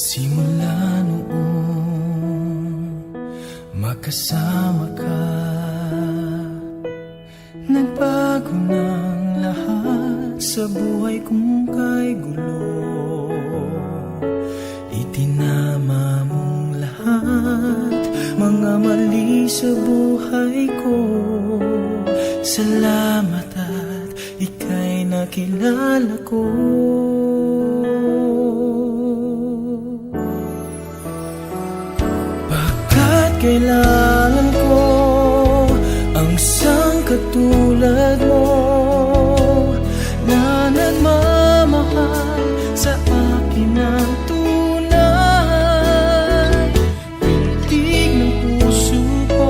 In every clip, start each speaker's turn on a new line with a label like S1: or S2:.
S1: Simula noong magkasama ka, nagbago ng lahat sa buhay kong kay gulo. Itinama mong lahat, mga mali sa buhay ko. Salamat at ika'y nakilala ko. Kailangan ko ang isang katulad mo na nagmamahal sa akin ng tunay. Pintig ng puso ko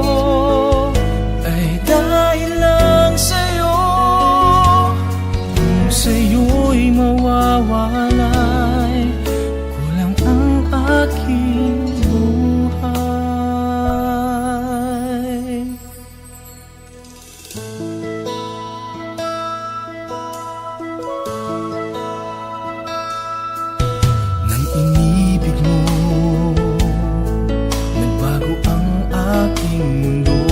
S1: ay dahil lang sa'yo. Kung sa'yo'y mawawalay, kulang ang aking buhay. Nang inibig mo, nagbago ang aking mundo.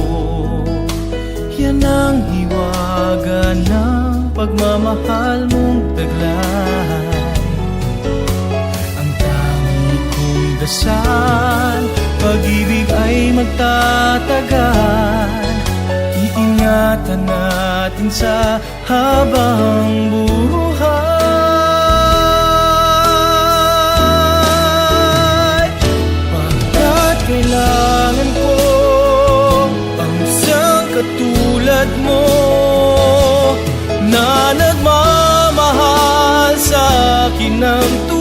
S1: Yan ang hiwaga ng pagmamahal mong taglay. Ang tangi kong dasal, pag-ibig ay magtatagal. Iingatan natin sa habang buhay. Pagkat kailangan ko ang isang katulad mo na nagmamahal sa akin ng tunay.